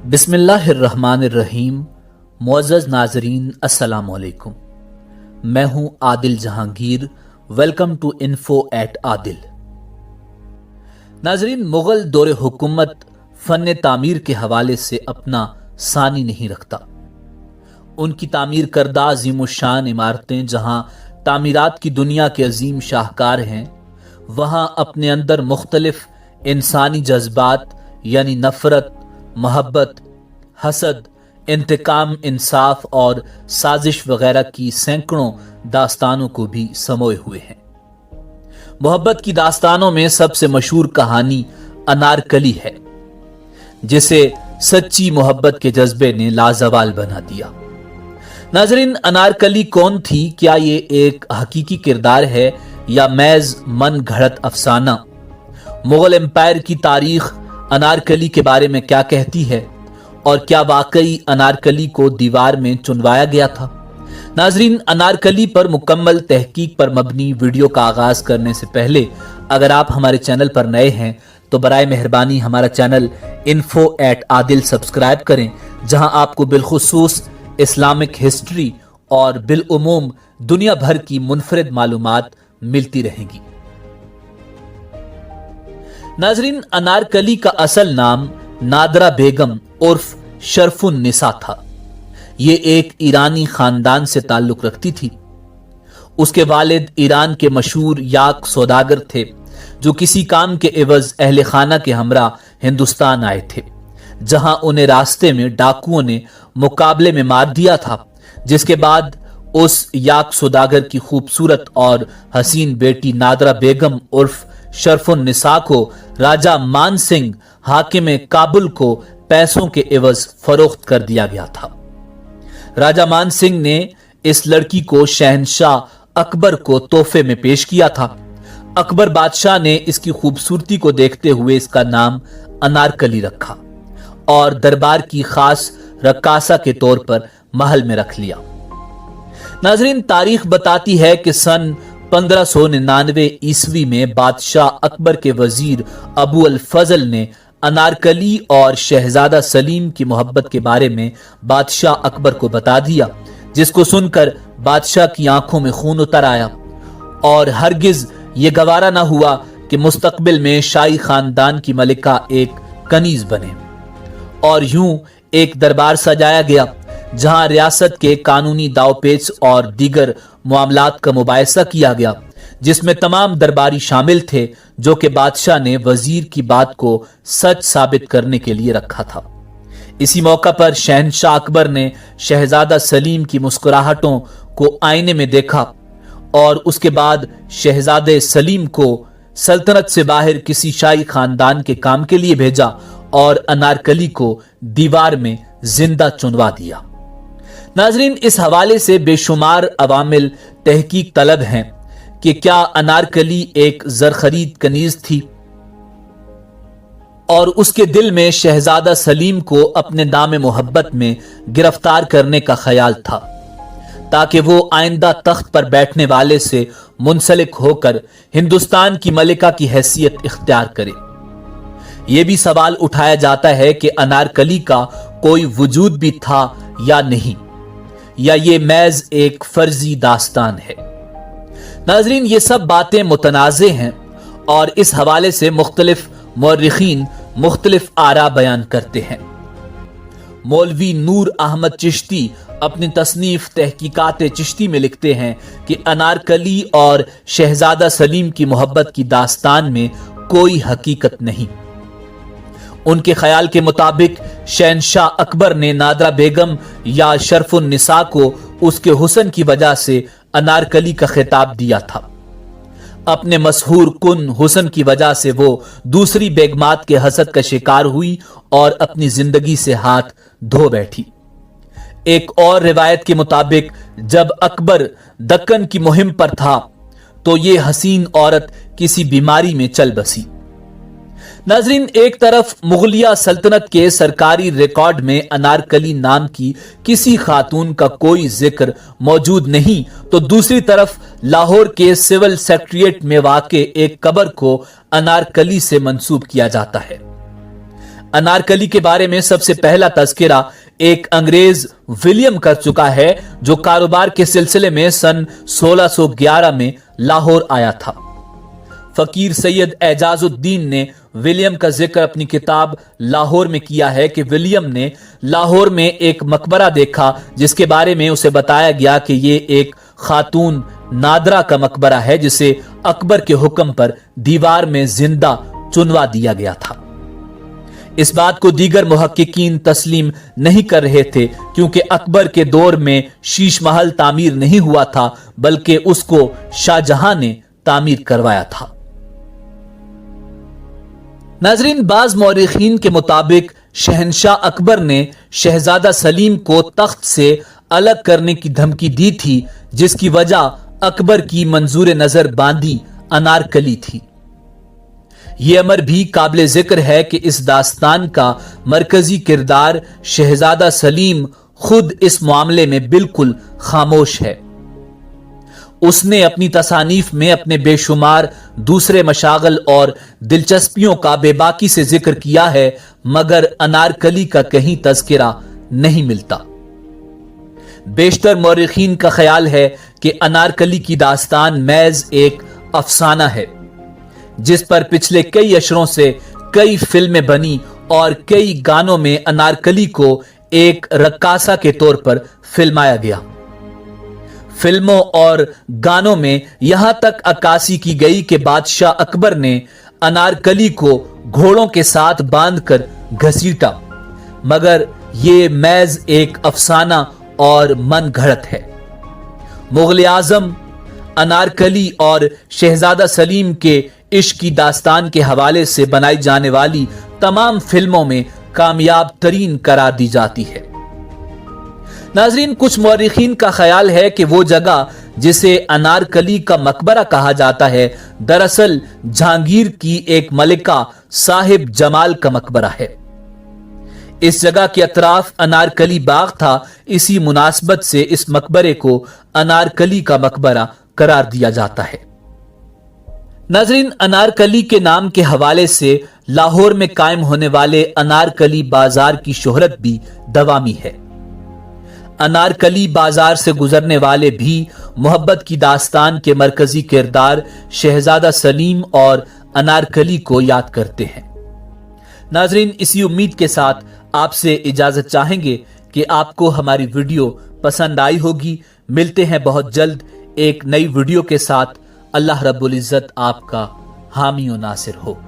बिस्मिल्लाहिर्रहमानिर्रहीम। मुअज़्ज़ज़ नाज़रीन, अस्सलाम वालेकुम। मैं हूं Adil Jahangir. Welcome to info at Adil. नाज़रीन, मुग़ल दौर हुकूमत फ़न तामीर के हवाले से अपना सानी नहीं रखता। उनकी तामीर करदा अज़ीमुश्शान इमारतें जहां तामीरात की दुनिया के अजीम शाहकार हैं, वहां अपने अंदर मुख्तलिफ इंसानी जज्बात यानी नफ़रत, मोहब्बत, हसद, इंतकाम, इंसाफ और साजिश वगैरह की सैकड़ों दास्तानों को भी समोए हुए हैं। मोहब्बत की दास्तानों में सबसे मशहूर कहानी अनारकली है, जिसे सच्ची मोहब्बत के जज्बे ने लाजवाल बना दिया। नाज़रीन, अनारकली कौन थी? क्या ये एक हकीकी किरदार है या महज मन घड़त अफसाना? मुगल एम्पायर की तारीख अनारकली के बारे में क्या कहती है और क्या वाकई अनारकली को दीवार में चुनवाया गया था? नाज़रीन, अनारकली पर मुकम्मल तहकीक पर मबनी वीडियो का आगाज करने से पहले अगर आप हमारे चैनल पर नए हैं तो बराए मेहरबानी हमारा channel info at Adil subscribe करें, जहां आपको बिलखुसूस इस्लामिक हिस्ट्री और बिलउमूम दुनिया भर की मुनफरिद मालूमात मिलती रहेंगी। नाज़रीन, अनारकली का असल नाम नादरा बेगम उर्फ शरफुन निसा था। ये एक ईरानी खानदान से ताल्लुक रखती थी। उसके वालिद ईरान के मशहूर याक सौदागर थे, जो किसी काम के एवज अहले खाना के हमरा हिंदुस्तान आए थे, जहां उन्हें रास्ते में डाकुओं ने मुकाबले में मार दिया था, जिसके बाद उस याक सौदागर की खूबसूरत और हसीन बेटी नादरा बेगम उर्फ शरफुन निसा को राजा मान सिंह हाकिम काबुल को पैसों के एवज फरोख्त कर दिया गया था। राजा मान सिंह ने इस लड़की को शहनशाह अकबर को तोहफे में पेश किया था। अकबर बादशाह ने इसकी खूबसूरती को देखते हुए इसका नाम अनारकली रखा और दरबार की खास रक्कासा के तौर पर महल में रख लिया। नाज़रीन, तारीख बताती है कि सन 1599 ईस्वी में बादशाह अकबर के वजीर अबू अल फजल ने अनारकली और शहजादा सलीम की मोहब्बत के बारे में बादशाह अकबर को बता दिया, जिसको सुनकर बादशाह की आंखों में खून उतर आया और हरगिज ये गवारा न हुआ कि मुस्तकबिल में शाही खानदान की मलिका एक कनीज बने। और यूं एक दरबार सजाया गया जहां रियासत के कानूनी दावपेच और दीगर मामलात का मुबायसा किया गया, जिसमें तमाम दरबारी शामिल थे, जो कि बादशाह ने वजीर की बात को सच साबित करने के लिए रखा था। इसी मौका पर शहनशाह अकबर ने शहजादा सलीम की मुस्कुराहटों को आईने में देखा और उसके बाद शहजादे सलीम को सल्तनत से बाहर किसी शाही खानदान के काम के लिए भेजा और अनारकली को दीवार में जिंदा चुनवा दिया। नाज़रीन, इस हवाले से बेशुमार अवामिल तहकीक तलब हैं कि क्या अनारकली एक जरखरीद कनीज थी और उसके दिल में शहजादा सलीम को अपने नाम मोहब्बत में गिरफ्तार करने का ख्याल था, ताकि वो आइंदा तख्त पर बैठने वाले से मुंसलिक होकर हिंदुस्तान की मलिका की हैसियत इख्तियार करे। यह भी सवाल उठाया जाता है कि अनारकली का कोई वजूद भी था या नहीं, या ये महज एक फर्जी दास्तान है। नाज़रीन, ये सब बातें मुतनाज़े हैं और इस हवाले से मुख्तलिफ मौर्रिखीन मुख्तलिफ आरा बयान करते हैं। मौलवी नूर अहमद चिश्ती अपनी तसनीफ तहकीकात चिश्ती में लिखते हैं कि अनारकली और शहजादा सलीम की मोहब्बत की दास्तान में कोई हकीकत नहीं। उनके ख्याल के मुताबिक शहनशाह अकबर ने नादरा बेगम या शरफुन निसा को उसके हुस्न की वजह से अनारकली का खिताब दिया था। अपने मशहूर कुन हुस्न की वजह से वो दूसरी बेगमात के हसद का शिकार हुई और अपनी जिंदगी से हाथ धो बैठी। एक और रिवायत के मुताबिक जब अकबर दक्कन की मुहिम पर था तो ये हसीन औरत किसी बीमारी में चल बसी। नाज़रीन, एक तरफ मुगलिया सल्तनत के सरकारी रिकॉर्ड में अनारकली नाम की किसी खातून का कोई जिक्र मौजूद नहीं, तो दूसरी तरफ लाहौर के सिविल सेक्रेटेरिएट में वाक़े एक कब्र को अनारकली से मंसूब किया जाता है। अनारकली के बारे में सबसे पहला तज़किरा एक अंग्रेज विलियम कर चुका है, जो कारोबार के सिलसिले में सन 1611 में लाहौर आया था। फकीर सैयद एजाजुद्दीन ने विलियम का जिक्र अपनी किताब लाहौर में किया है कि विलियम ने लाहौर में एक मकबरा देखा, जिसके बारे में उसे बताया गया कि ये एक खातून नादरा का मकबरा है, जिसे अकबर के हुक्म पर दीवार में जिंदा चुनवा दिया गया था। इस बात को दीगर मुहक्किकीन तस्लीम नहीं कर रहे थे, क्योंकि अकबर के दौर में शीश महल तामीर नहीं हुआ था, बल्कि उसको शाहजहां ने तामीर करवाया था। नाजरीन, बाज मौरिखीन के मुताबिक शहनशाह अकबर ने शहजादा सलीम को तख्त से अलग करने की धमकी दी थी, जिसकी वजह अकबर की मंजूर नजर बांधी अनारकली थी। यह अमर भी काबिल जिक्र है कि इस दास्तान का मरकजी किरदार शहजादा सलीम खुद इस मामले में बिल्कुल खामोश है। उसने अपनी तसानीफ में अपने बेशुमार दूसरे मशागल और दिलचस्पियों का बेबाकी से जिक्र किया है, मगर अनारकली का कहीं तज़किरा नहीं मिलता। बेशतर मौरिखीन का ख्याल है कि अनारकली की दास्तान महज एक अफसाना है, जिस पर पिछले कई अशरों से कई फिल्में बनी और कई गानों में अनारकली को एक रक्कासा के तौर पर फिल्माया गया। फिल्मों और गानों में यहां तक अक्कासी की गई कि बादशाह अकबर ने अनारकली को घोड़ों के साथ बांधकर घसीटा, मगर यह महज एक अफसाना और मन घड़त है। मुगल आजम अनारकली और शहजादा सलीम के इश्क की दास्तान के हवाले से बनाई जाने वाली तमाम फिल्मों में कामयाब तरीन करार दी जाती है। नाजरीन, कुछ मौरिखीन का ख्याल है कि वो जगह जिसे अनारकली का मकबरा कहा जाता है, दरअसल जहांगीर की एक मलिका साहिब जमाल का मकबरा है। इस जगह के अतराफ अनारकली बाग था, इसी मुनासबत से इस मकबरे को अनारकली का मकबरा करार दिया जाता है। नाजरीन, अनारकली के नाम के हवाले से लाहौर में कायम होने वाले अनारकली बाजार की शोहरत भी दवामी है। अनारकली बाजार से गुजरने वाले भी मोहब्बत की दास्तान के मरकजी किरदार शहजादा सलीम और अनारकली को याद करते हैं। नाजरीन, इसी उम्मीद के साथ आपसे इजाजत चाहेंगे कि आपको हमारी वीडियो पसंद आई होगी। मिलते हैं बहुत जल्द एक नई वीडियो के साथ। अल्लाह रब्बुल इज्जत आपका हामी और नासिर हो।